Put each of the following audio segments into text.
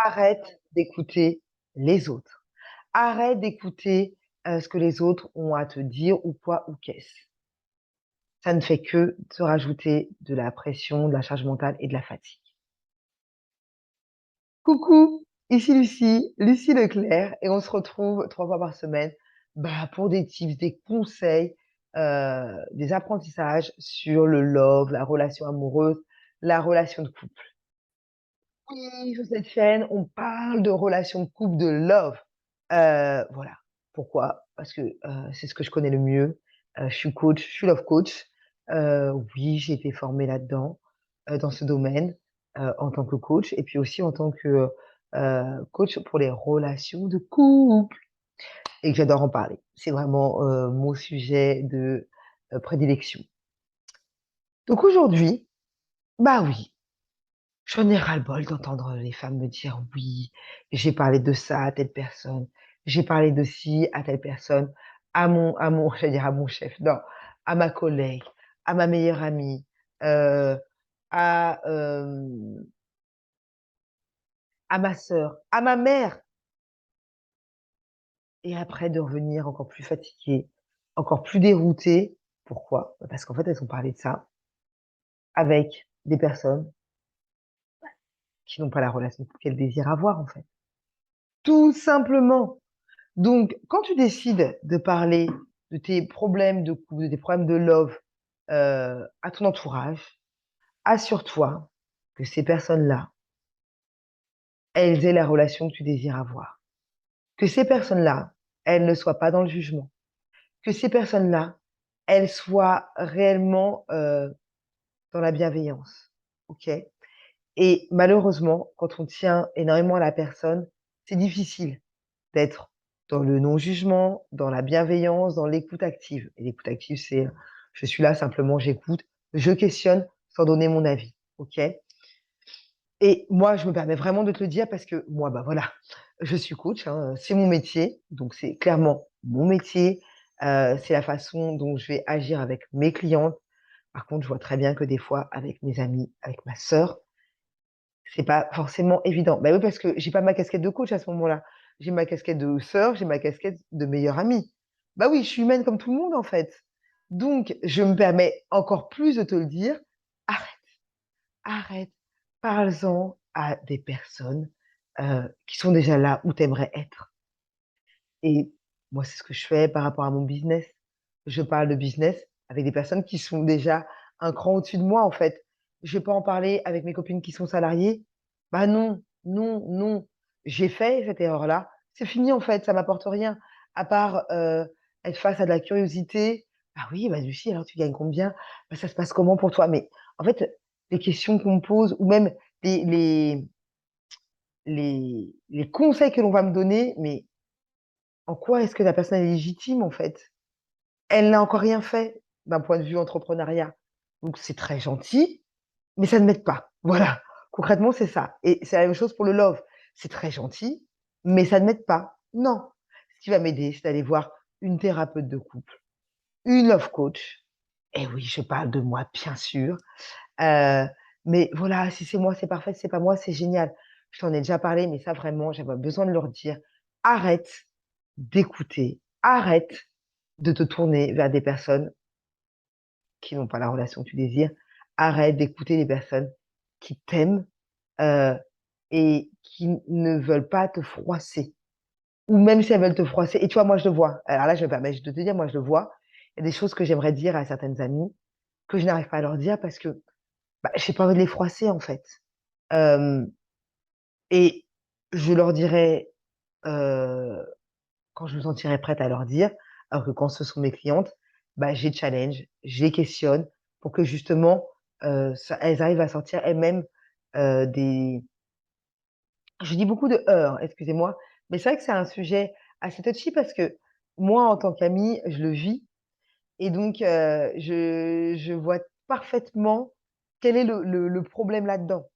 Arrête d'écouter les autres. Arrête d'écouter, ce que les autres ont à te dire ou quoi ou qu'est-ce. Ça ne fait que te rajouter de la pression, de la charge mentale et de la fatigue. Coucou, ici Lucie, Lucie Leclerc et on se retrouve 3 fois par semaine, pour des tips, des conseils, des apprentissages sur le love, la relation amoureuse, la relation de couple. Oui, sur cette chaîne, on parle de relations de couple, de love. Voilà. Pourquoi? Parce que, c'est ce que je connais le mieux. Je suis coach, je suis love coach. Oui, j'ai été formée là-dedans, dans ce domaine, en tant que coach et puis aussi en tant que, coach pour les relations de couple et que j'adore en parler. C'est vraiment, mon sujet de, prédilection. Donc aujourd'hui, oui, j'en ai ras-le-bol d'entendre les femmes me dire: «Oui, j'ai parlé de ça à telle personne, j'ai parlé de ci à telle personne, à mon j'allais dire à mon chef, non, à ma collègue, à ma meilleure amie, heu, à, à ma sœur, à ma mère» et après de revenir encore plus fatiguée, encore plus déroutée. Pourquoi? Parce qu'en fait, elles ont parlé de ça avec des personnes qui n'ont pas la relation qu'elles désirent avoir, en fait. Tout simplement. Donc, quand tu décides de parler de tes problèmes de couple, de tes problèmes de love, à ton entourage, assure-toi que ces personnes-là, elles aient la relation que tu désires avoir. Que ces personnes-là, elles ne soient pas dans le jugement. Que ces personnes-là, elles soient réellement, dans la bienveillance. OK? Et malheureusement, quand on tient énormément à la personne, c'est difficile d'être dans le non-jugement, dans la bienveillance, dans l'écoute active. Et l'écoute active, c'est, je suis là simplement, j'écoute, je questionne sans donner mon avis, OK? Et moi, je me permets vraiment de te le dire parce que moi, voilà, je suis coach, hein, c'est mon métier, donc c'est clairement mon métier, c'est la façon dont je vais agir avec mes clientes. Par contre, je vois très bien que des fois, avec mes amis, avec ma sœur, c'est pas forcément évident. Bah oui, parce que j'ai pas ma casquette de coach à ce moment-là. J'ai ma casquette de sœur, j'ai ma casquette de meilleure amie. Bah oui, je suis humaine comme tout le monde, en fait. Donc, je me permets encore plus de te le dire: «Arrête, arrête, parle-en à des personnes, qui sont déjà là où tu aimerais être». Et moi, c'est ce que je fais par rapport à mon business. Je parle de business avec des personnes qui sont déjà un cran au-dessus de moi, en fait. Je vais pas en parler avec mes copines qui sont salariées. Bah non, non, non. J'ai fait cette erreur-là. C'est fini, en fait, ça m'apporte rien. À part, être face à de la curiosité. «Ah oui, Lucie, alors tu gagnes combien? Bah, ça se passe comment pour toi?» Mais en fait, les questions qu'on me pose ou même les les les conseils que l'on va me donner, mais en quoi est-ce que la personne est légitime, en fait? Elle n'a encore rien fait d'un point de vue entrepreneuriat. Donc c'est très gentil, mais ça ne m'aide pas. Voilà, concrètement, c'est ça et c'est la même chose pour le love. C'est très gentil, mais ça ne m'aide pas. Non, ce qui va m'aider, c'est d'aller voir une thérapeute de couple, une love coach et oui, je parle de moi, bien sûr, heu, mais voilà, si c'est moi, c'est parfait, si c'est pas moi, c'est génial. Je t'en ai déjà parlé, mais ça vraiment, j'avais besoin de leur dire: «Arrête d'écouter, arrête de te tourner vers des personnes qui n'ont pas la relation que tu désires. Arrête d'écouter les personnes qui t'aiment, heu et qui ne veulent pas te froisser ou même si elles veulent te froisser et tu vois, moi, je le vois. Alors là, je me permets juste de te dire, moi, je le vois. Il y a des choses que j'aimerais dire à certaines amies que je n'arrive pas à leur dire parce que, j'ai pas envie de les froisser, en fait. Hem et je leur dirai, heu, quand je me sentirai prête à leur dire, alors que quand ce sont mes clientes, je les challenge, je les questionne pour que justement, ça elles arrivent à sortir elles-mêmes, des je dis beaucoup de «heurts», excusez-moi, mais c'est vrai que c'est un sujet assez touchy parce que moi, en tant qu'amie, je le vis et donc je vois parfaitement quel est le problème là-dedans.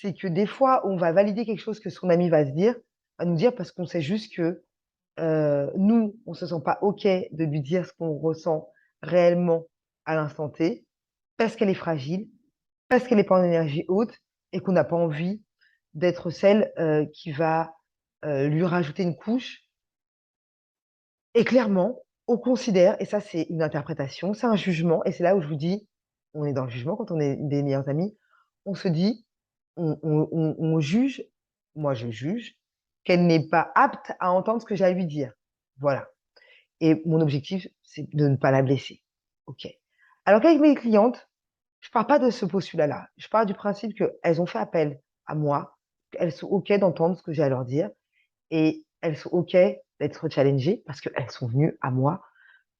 C'est que des fois, on va valider quelque chose que son ami va nous dire parce qu'on sait juste que nous, on se sent pas OK de lui dire ce qu'on ressent réellement à l'instant T, parce qu'elle est fragile, parce qu'elle est pas en énergie haute et qu'on n'a pas envie, d'être celle qui va lui rajouter une couche. Et clairement, on considère, et ça c'est une interprétation, c'est un jugement, et c'est là où je vous dis, on est dans le jugement quand on est des meilleurs amis, on se dit, on juge, moi je juge, qu'elle n'est pas apte à entendre ce que j'ai à lui dire. Voilà. Et mon objectif, c'est de ne pas la blesser. OK. Alors qu'avec mes clientes, je pars pas de ce postulat-là. Je pars du principe qu'elles ont fait appel à moi, qu'elles sont OK d'entendre ce que j'ai à leur dire et elles sont OK d'être challengées parce qu'elles sont venues à moi,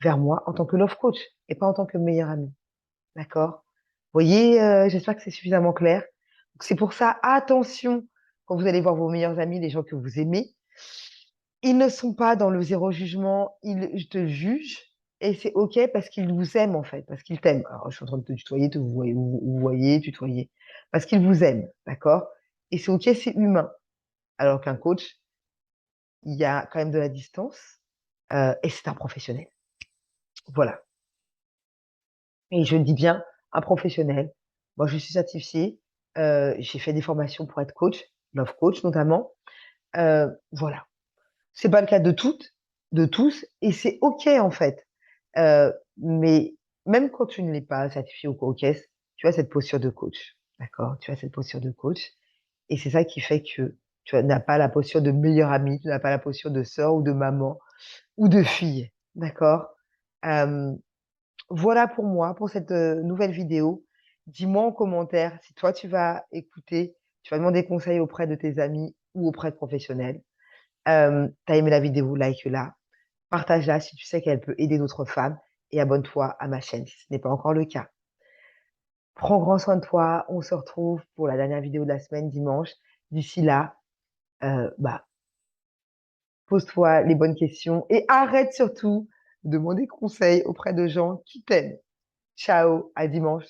vers moi en tant que love coach et pas en tant que meilleure amie. D'accord? Vous voyez, j'espère que c'est suffisamment clair. Donc c'est pour ça, attention, quand vous allez voir vos meilleurs amis, les gens que vous aimez, ils ne sont pas dans le zéro jugement, ils te jugent et c'est OK parce qu'ils vous aiment en fait, parce qu'ils t'aiment. Alors je suis en train de te tutoyer, vous voyez, tutoyer. Parce qu'ils vous aiment, d'accord? Et c'est OK, c'est humain. Alors qu'un coach, il y a quand même de la distance, et c'est un professionnel. Voilà. Et je dis bien un professionnel. Moi, je suis certifiée, j'ai fait des formations pour être coach, love coach notamment. Voilà. C'est pas le cas de toutes, de tous, et c'est OK en fait. Mais même quand tu ne l'es pas certifié ou quoi, OK, tu as cette posture de coach, d'accord? Tu as cette posture de coach, et c'est ça qui fait que n'as pas la posture de meilleure amie, tu n'as pas la posture de sœur ou de maman ou de fille, d'accord? Hem, voilà pour moi, pour cette, nouvelle vidéo. Dis-moi en commentaire si toi tu vas écouter, tu vas demander conseil auprès de tes amis ou auprès de professionnels. Tu aimé la vidéo, like-la, partage-la si tu sais qu'elle peut aider d'autres femmes et abonne-toi à ma chaîne si ce n'est pas encore le cas. Prends grand soin de toi, on se retrouve pour la dernière vidéo de la semaine dimanche. D'ici là, bah, pose-toi les bonnes questions et arrête surtout de demander conseil auprès de gens qui t'aiment. Ciao, à dimanche.